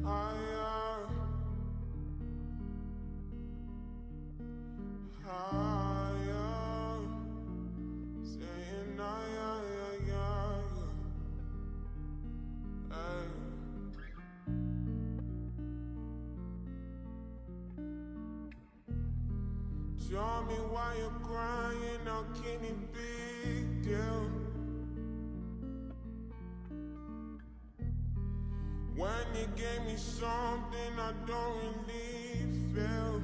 higher, higher, saying tell me why you're crying, how can it be, girl? When you gave me something I don't really feel,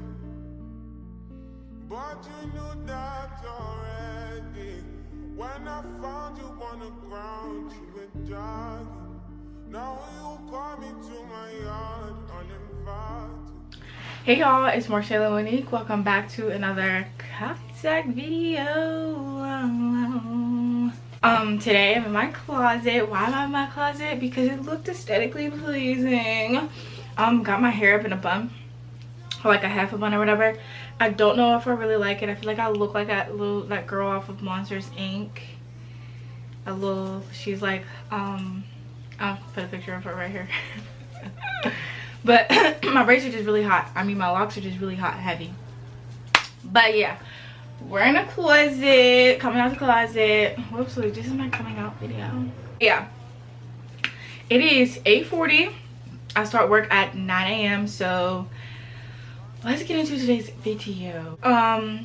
but you knew that already. When I found you on the ground, you were jogging. Now you call me to my yard uninvited. Hey y'all, it's Marshayla Monique. Welcome back to another contact video. Today I'm in my closet. Why am I in my closet? Because it looked aesthetically pleasing. Got my hair up in a bun, or like a half a bun or whatever. I don't know if I really like it. I feel like I look like that girl off of Monsters Inc. She's like I'll put a picture of her right here. But my braids are just really hot. I mean, my locks are just really hot and heavy. But yeah, we're in a closet, coming out the closet. Whoops, this is my coming out video. Yeah, it is 8:40. I start work at 9 a.m. So let's get into today's video.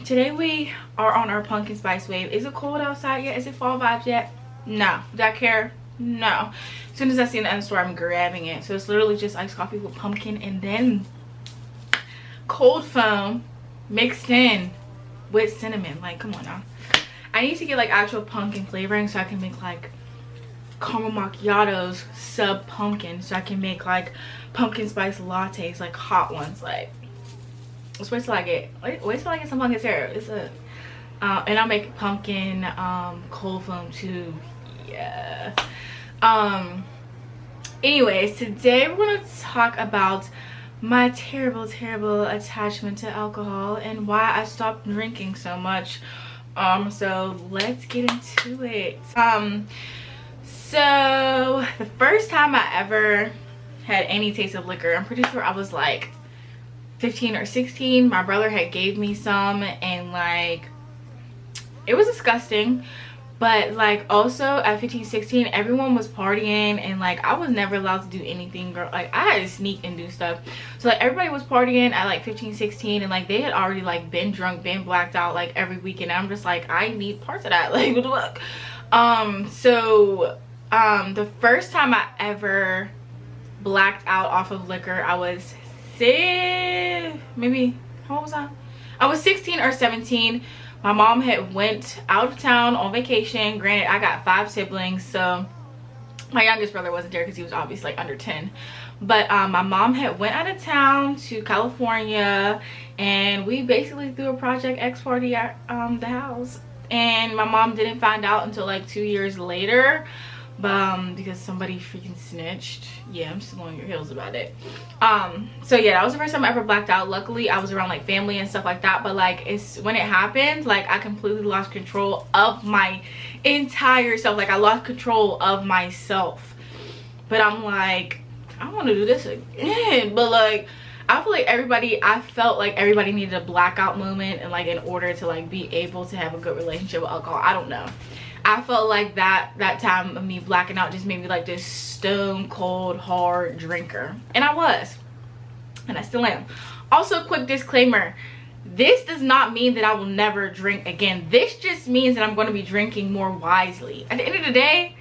Today we are on our pumpkin spice wave. Is it cold outside yet? Is it fall vibes yet? No. Do I care? No. As soon as I see it in the store, I'm grabbing it. So it's literally just iced coffee with pumpkin and then cold foam mixed in with cinnamon. Like, come on now. I need to get like actual pumpkin flavoring so I can make like caramel macchiatos sub pumpkin, so I can make like pumpkin spice lattes, like hot ones. Like, let's wait till I get some pumpkin syrup. It's a and I'll make pumpkin cold foam too. Yeah. Anyways, today we're going to talk about my terrible attachment to alcohol and why I stopped drinking so much. So let's get into it. So the first time I ever had any taste of liquor, I'm pretty sure I was like 15 or 16. My brother had gave me some and like it was disgusting. But like also at 15, 16, everyone was partying and like I was never allowed to do anything, girl. Like I had to sneak and do stuff. So like everybody was partying at like 15, 16 and like they had already like been drunk, been blacked out like every weekend. I'm just like, I need parts of that. Like what the fuck? The first time I ever blacked out off of liquor, I was maybe, how old was I? I was 16 or 17. My mom had went out of town on vacation. Granted, I got 5 siblings, so my youngest brother wasn't there because he was obviously like under 10. But my mom had went out of town to California, and we basically threw a Project X party at the house. And my mom didn't find out until like 2 years later, because somebody freaking snitched. Yeah, I'm still on your heels about it. So yeah, that was the first time I ever blacked out. Luckily I was around like family and stuff like that, but like when it happened, like I completely lost control of my entire self. Like I lost control of myself. But I'm like, I want to do this again. But like I felt like everybody needed a blackout moment, and like in order to like be able to have a good relationship with alcohol. I don't know, I felt like that time of me blacking out just made me like this stone cold hard drinker, and I was, and I still am. Also, quick disclaimer, this does not mean that I will never drink again. This just means that I'm going to be drinking more wisely. At the end of the day,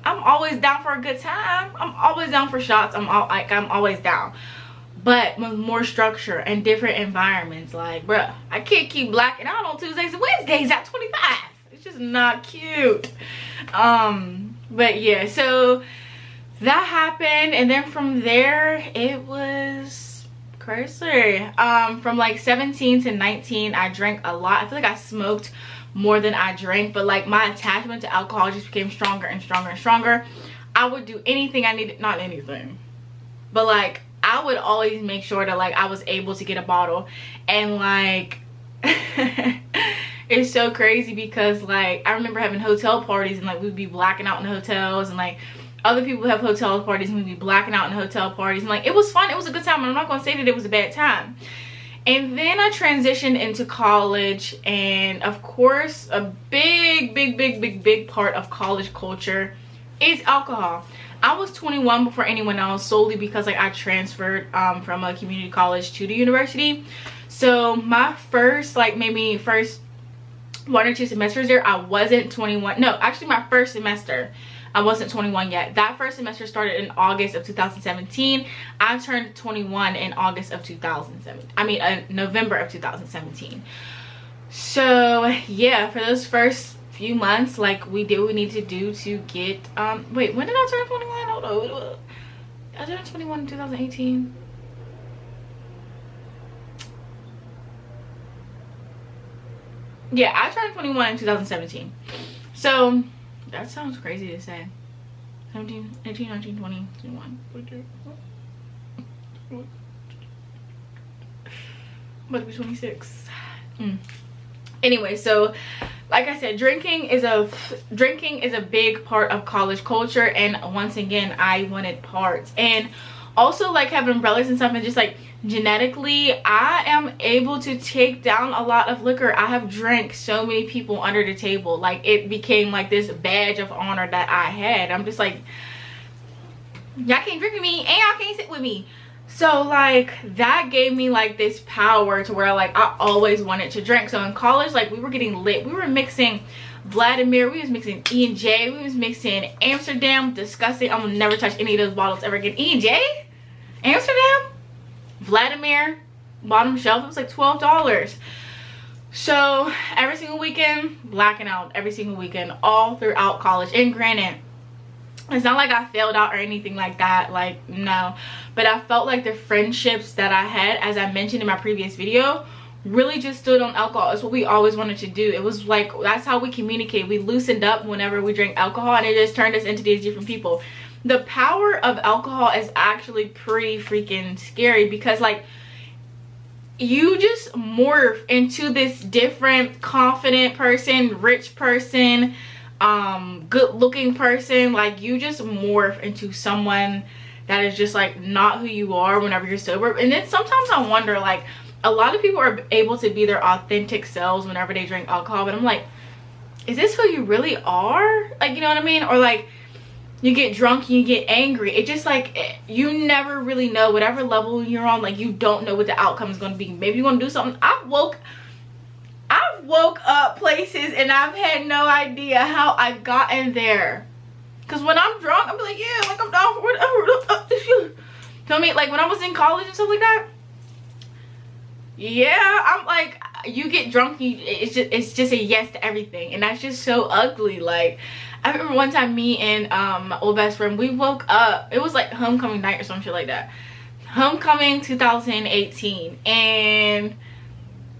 I'm always down for a good time. I'm always down for shots. I'm always down, but with more structure and different environments. Like, bruh, I can't keep blacking out on Tuesdays and Wednesdays at 25. It's just not cute. But yeah, so that happened, and then from there it was crazy. From like 17 to 19, I drank a lot. I feel like I smoked more than I drank, but like my attachment to alcohol just became stronger and stronger and stronger. I would do anything I needed, not anything, but like I would always make sure that like I was able to get a bottle. And like it's so crazy because like I remember having hotel parties and like we'd be blacking out in the hotels, and like other people have hotel parties and we'd be blacking out in hotel parties, and like it was fun. It was a good time. I'm not gonna say that it was a bad time. And then I transitioned into college, and of course a big part of college culture is alcohol. I was 21 before anyone else, solely because like I transferred from a community college to the university. So my first, like maybe first 1 or 2 semesters there, I wasn't 21. No, actually my first semester I wasn't 21 yet. That first semester started in August of 2017. I turned 21 in August of 2017. I mean November of 2017. So yeah, for those first few months, like we did what we need to do to get wait, when did I turn 21? Hold on, I turned 21 in 2018. Yeah, I turned 21 in 2017. So that sounds crazy to say. 17, 18, 19, 20, 21, 22. About to be 26. Anyway, so like I said, drinking is a big part of college culture, and once again I wanted parts. And also like having brothers and stuff, and just like genetically I am able to take down a lot of liquor. I have drank so many people under the table. Like it became like this badge of honor that I had. I'm just like, y'all can't drink with me and y'all can't sit with me. So like that gave me like this power to where like I always wanted to drink. So in college, like we were getting lit. We were mixing Vladimir, we was mixing E&J, we was mixing Amsterdam. Disgusting. I'm gonna never touch any of those bottles ever again. E&J, Amsterdam, Vladimir, bottom shelf. It was like $12. So every single weekend, blacking out every single weekend, all throughout college. And granted, it's not like I failed out or anything like that, like no, but I felt like the friendships that I had, as I mentioned in my previous video, really just stood on alcohol. It's what we always wanted to do. It was like, that's how we communicate. We loosened up whenever we drank alcohol, and it just turned us into these different people. The power of alcohol is actually pretty freaking scary, because like you just morph into this different confident person, rich person, good looking person. Like you just morph into someone that is just like not who you are whenever you're sober. And then sometimes I wonder, like a lot of people are able to be their authentic selves whenever they drink alcohol, but I'm like, is this who you really are? Like, you know what I mean? Or like you get drunk and you get angry. It just like, you never really know. Whatever level you're on, like you don't know what the outcome is going to be. Maybe you're going to do something. I've woke up places and I've had no idea how I've gotten there. Because when I'm drunk, I'm like, yeah, like I'm down for whatever. Feel me? Like when I was in college and stuff like that, yeah, I'm like, you get drunk, it's just a yes to everything, and that's just so ugly. Like I remember one time, me and my old best friend, we woke up, it was like homecoming night or some shit like that, homecoming 2018, and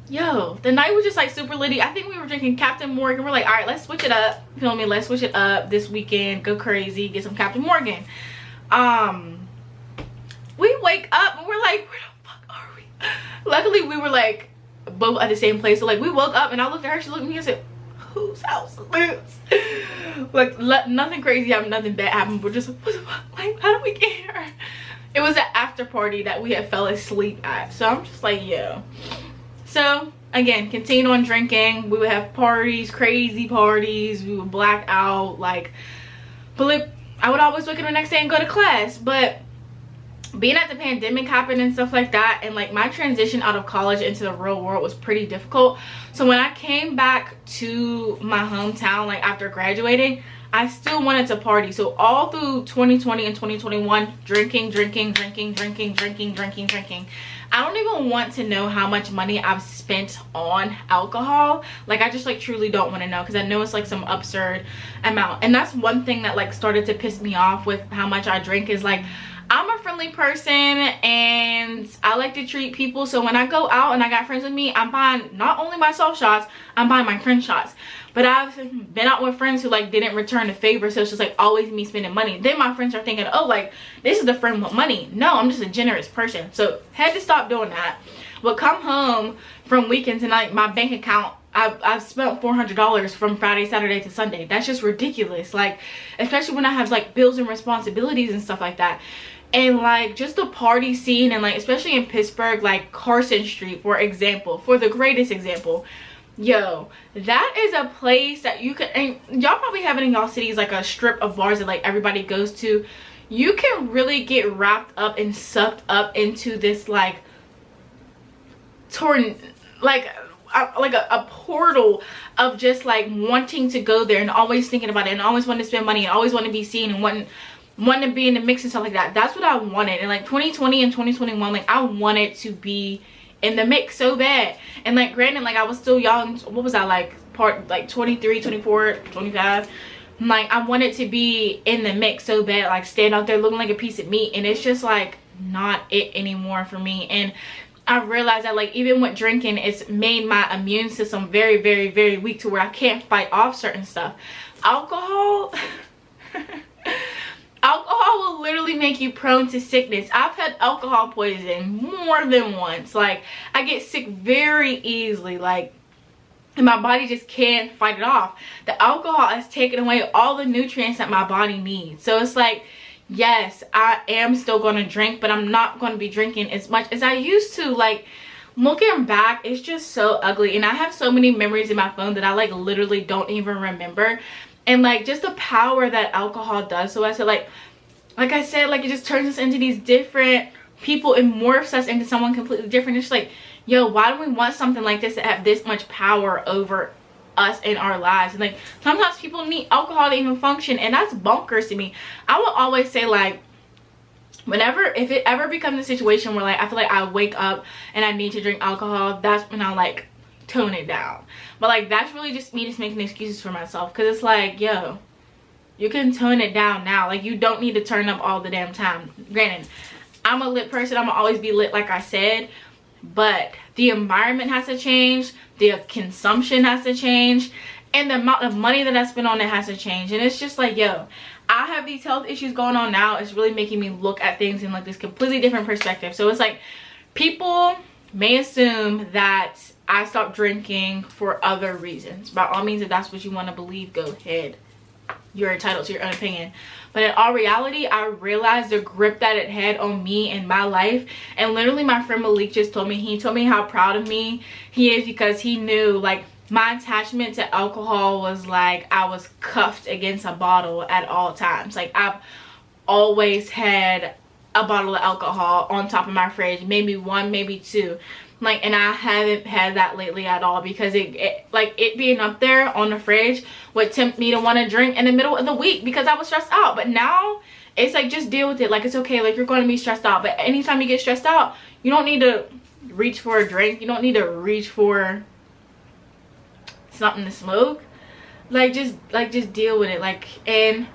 yo, the night was just like super litty. I think we were drinking Captain Morgan. We're like, all right, let's switch it up, feel me, let's switch it up this weekend, go crazy, get some Captain Morgan. We wake up and we're like, where the fuck are we? Luckily we were like both at the same place, so like we woke up and I looked at her, she looked at me and said, whose house is this? Like nothing crazy happened, nothing bad happened, but just like, what the fuck, like how did we get here? It was an after party that we had fell asleep at, so I'm just like, yeah. So again, continued on drinking. We would have parties, crazy parties, we would black out, like, but I would always wake up the next day and go to class. But being that the pandemic happened and stuff like that, and like my transition out of college into the real world was pretty difficult. So when I came back to my hometown, like after graduating, I still wanted to party. So all through 2020 and 2021, drinking. I don't even want to know how much money I've spent on alcohol. Like I just like truly don't want to know, because I know it's like some absurd amount. And that's one thing that like started to piss me off with how much I drink, is like I'm a friendly person and I like to treat people. So when I go out and I got friends with me, I'm buying not only myself shots, I'm buying my friend shots. But I've been out with friends who like didn't return the favor, so it's just like always me spending money. Then my friends are thinking, oh, like this is the friend with money. No, I'm just a generous person. So had to stop doing that. But come home from weekends and like my bank account, I've spent $400 from Friday, Saturday to Sunday. That's just ridiculous. Like, especially when I have like bills and responsibilities and stuff like that. And like just the party scene, and like especially in Pittsburgh, like Carson Street, for example, for the greatest example, yo, that is a place that you can, and y'all probably have it in y'all cities, like a strip of bars that like everybody goes to. You can really get wrapped up and sucked up into this like a portal of just like wanting to go there and always thinking about it and always wanting to spend money and always want to be seen and wanting to be in the mix and stuff like that. That's what I wanted. And like 2020 and 2021, like I wanted to be in the mix so bad. And like granted, like I was still young. What was I, like 23, 24, 25? Like I wanted to be in the mix so bad, like stand out there looking like a piece of meat, and it's just like not it anymore for me. And I realized that like even with drinking, it's made my immune system very, very, very weak to where I can't fight off certain stuff. Alcohol alcohol will literally make you prone to sickness. I've had alcohol poisoning more than once. Like I get sick very easily, like, and my body just can't fight it off. The alcohol has taken away all the nutrients that my body needs. So it's like, yes, I am still going to drink, but I'm not going to be drinking as much as I used to. Like, looking back, it's just so ugly. And I have so many memories in my phone that I like literally don't even remember. And like just the power that alcohol does to us. So like I said, like it just turns us into these different people and morphs us into someone completely different. It's like, yo, why do we want something like this to have this much power over us in our lives? And like sometimes people need alcohol to even function, and that's bonkers to me. I will always say, like, if it ever becomes a situation where like I feel like I wake up and I need to drink alcohol, that's when I like tone it down. But like that's really just me just making excuses for myself, because it's like, yo, you can tone it down now. Like you don't need to turn up all the damn time. Granted, I'm a lit person, I'm gonna always be lit, like I said, but the environment has to change, the consumption has to change, and the amount of money that I spend on it has to change. And it's just like, yo, I have these health issues going on now. It's really making me look at things in like this completely different perspective. So it's like people may assume that I stopped drinking for other reasons. By all means, if that's what you want to believe, go ahead. You're entitled to your own opinion. But in all reality, I realized the grip that it had on me and my life. And literally my friend Malik just told me, he told me how proud of me he is, because he knew like my attachment to alcohol was like I was cuffed against a bottle at all times. Like I've always had a bottle of alcohol on top of my fridge, maybe one, maybe two. Like, and I haven't had that lately at all, because it being up there on the fridge would tempt me to want to drink in the middle of the week because I was stressed out. But now it's like, just deal with it. Like, it's okay. Like, you're going to be stressed out, but anytime you get stressed out, you don't need to reach for a drink. You don't need to reach for something to smoke. Like just deal with it. Like, and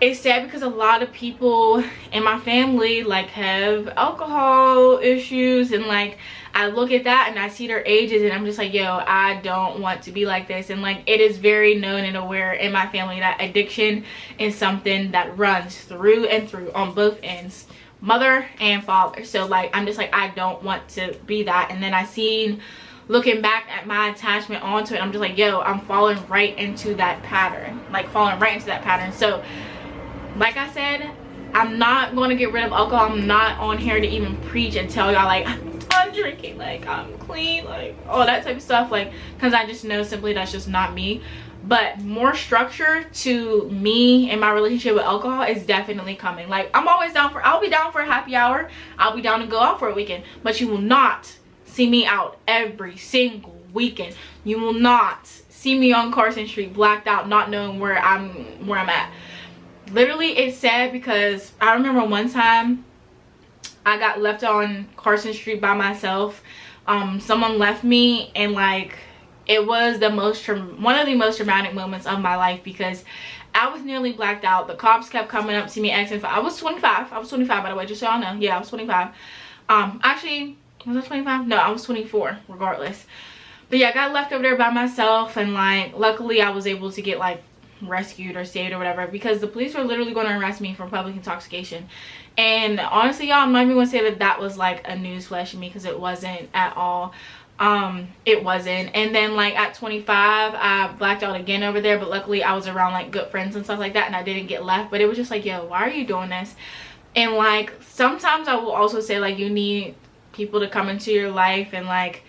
it's sad because a lot of people in my family like have alcohol issues, and like I look at that and I see their ages and I'm just like, yo, I don't want to be like this. And like it is very known and aware in my family that addiction is something that runs through and through on both ends, mother and father. So like I'm just like, I don't want to be that. And then I seen, looking back at my attachment onto it, I'm just like, yo, I'm falling right into that pattern. So like I said, I'm not going to get rid of alcohol. I'm not on here to even preach and tell y'all like I'm drinking, like I'm clean, like all that type of stuff, like, because I just know simply that's just not me. But more structure to me and my relationship with alcohol is definitely coming. Like I'm always down for, I'll be down for a happy hour, I'll be down to go out for a weekend, but you will not see me out every single weekend. You will not see me on Carson Street blacked out, not knowing where I'm at. Literally, it's sad because I remember one time I got left on Carson Street by myself. Someone left me, and like it was one of the most traumatic moments of my life, because I was nearly blacked out. The cops kept coming up to me asking for, I was 25 by the way, just so y'all know. Yeah, I was 25. Actually, was I 25? No, I was 24 regardless. But yeah, I got left over there by myself, and like luckily I was able to get like rescued or saved or whatever, because the police were literally going to arrest me for public intoxication. And honestly, y'all, I'm not even going to say that was like a newsflash to me, because it wasn't at all. it wasn't. And then like at 25 I blacked out again over there, but luckily I was around like good friends and stuff like that and I didn't get left. But it was just like, yo, why are you doing this? And like sometimes I will also say like you need people to come into your life, and like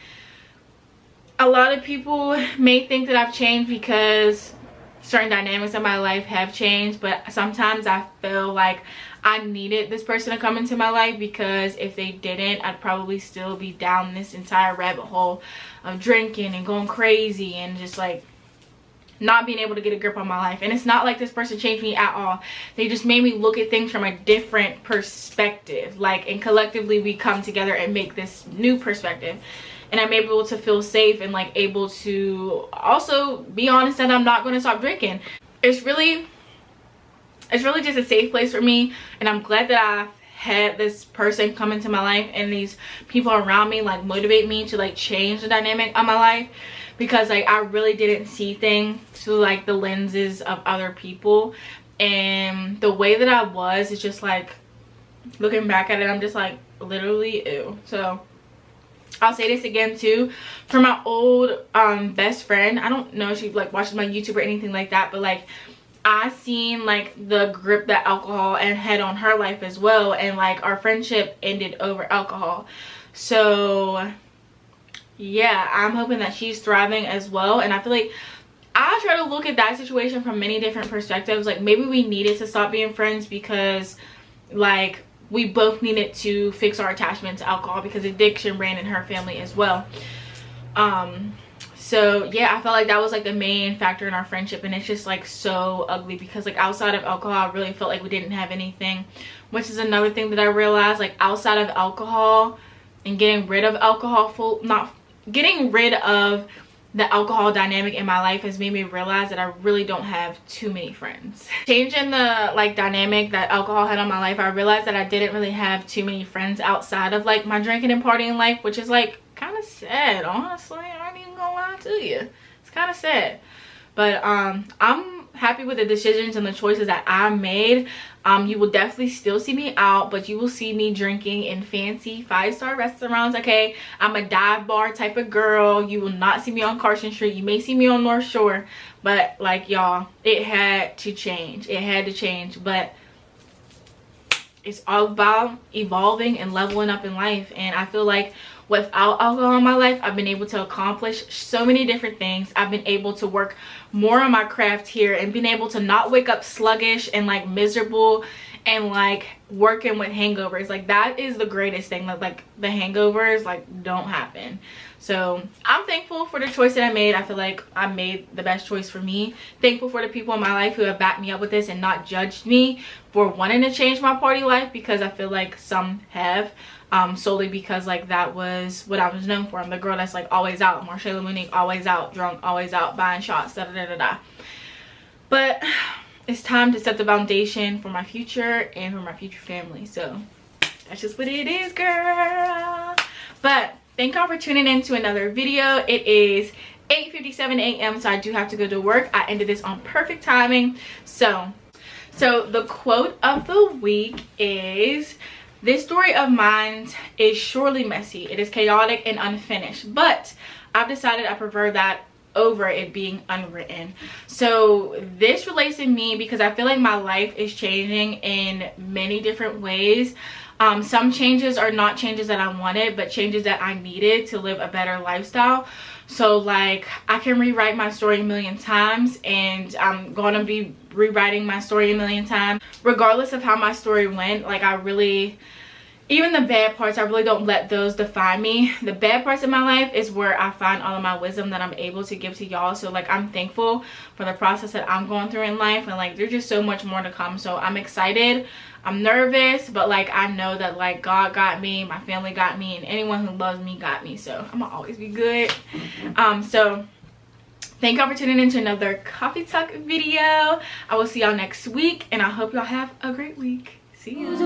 a lot of people may think that I've changed because certain dynamics in my life have changed, but sometimes I feel like I needed this person to come into my life, because if they didn't, I'd probably still be down this entire rabbit hole of drinking and going crazy and just like not being able to get a grip on my life. And it's not like this person changed me at all. They just made me look at things from a different perspective, like, and collectively we come together and make this new perspective. And I'm able to feel safe and like able to also be honest that I'm not going to stop drinking. It's really just a safe place for me, and I'm glad that I've had this person come into my life and these people around me like motivate me to like change the dynamic of my life, because like I really didn't see things through like the lenses of other people, and the way that I was is just like, looking back at it, I'm just like literally ew. So I'll say this again too, for my old best friend. I don't know if she like watches my YouTube or anything like that, but like I seen like the grip that alcohol and had on her life as well, and like our friendship ended over alcohol. So yeah, I'm hoping that she's thriving as well. And I feel like I try to look at that situation from many different perspectives. Like maybe we needed to stop being friends because like we both needed to fix our attachment to alcohol, because addiction ran in her family as well. So yeah, I felt like that was like the main factor in our friendship, and it's just like so ugly because like outside of alcohol I really felt like we didn't have anything, which is another thing that I realized. Like outside of alcohol and getting rid of alcohol, not getting rid of the alcohol dynamic in my life has made me realize that I really don't have too many friends. Changing the like dynamic that alcohol had on my life, I realized that I didn't really have too many friends outside of like my drinking and partying life, which is like kind of sad, honestly. I ain't even gonna lie to you, it's kind of sad. But I'm happy with the decisions and the choices that I made. You will definitely still see me out, but you will see me drinking in fancy 5-star restaurants. Okay, I'm a dive bar type of girl. You will not see me on Carson Street. You may see me on North Shore, but like y'all, it had to change. It had to change. But it's all about evolving and leveling up in life, and I feel like without alcohol in my life, I've been able to accomplish so many different things. I've been able to work more on my craft here and been able to not wake up sluggish and like miserable and like working with hangovers. Like that is the greatest thing, like the hangovers like don't happen. So I'm thankful for the choice that I made. I feel like I made the best choice for me. Thankful for the people in my life who have backed me up with this and not judged me for wanting to change my party life, because I feel like some have. Solely because like that was what I was known for. I'm the girl that's like always out, Marshayla Monique, always out, drunk, always out, buying shots, da da da da. But it's time to set the foundation for my future and for my future family. So that's just what it is, girl. But thank y'all for tuning in to another video. It is 8:57 a.m. so I do have to go to work. I ended this on perfect timing. So the quote of the week is, "This story of mine is surely messy. It is chaotic and unfinished, but I've decided I prefer that over it being unwritten." So this relates to me because I feel like my life is changing in many different ways. Some changes are not changes that I wanted, but changes that I needed to live a better lifestyle. So like I can rewrite my story a million times, and I'm gonna be rewriting my story a million times regardless of how my story went. Like I really, even the bad parts, I really don't let those define me. The bad parts of my life is where I find all of my wisdom that I'm able to give to y'all. So like I'm thankful for the process that I'm going through in life, and like there's just so much more to come. So I'm excited, I'm nervous, but like I know that like God got me, my family got me, and anyone who loves me got me. So I'm gonna always be good. So thank y'all for tuning in to another coffee talk video. I will see y'all next week, and I hope y'all have a great week. See you.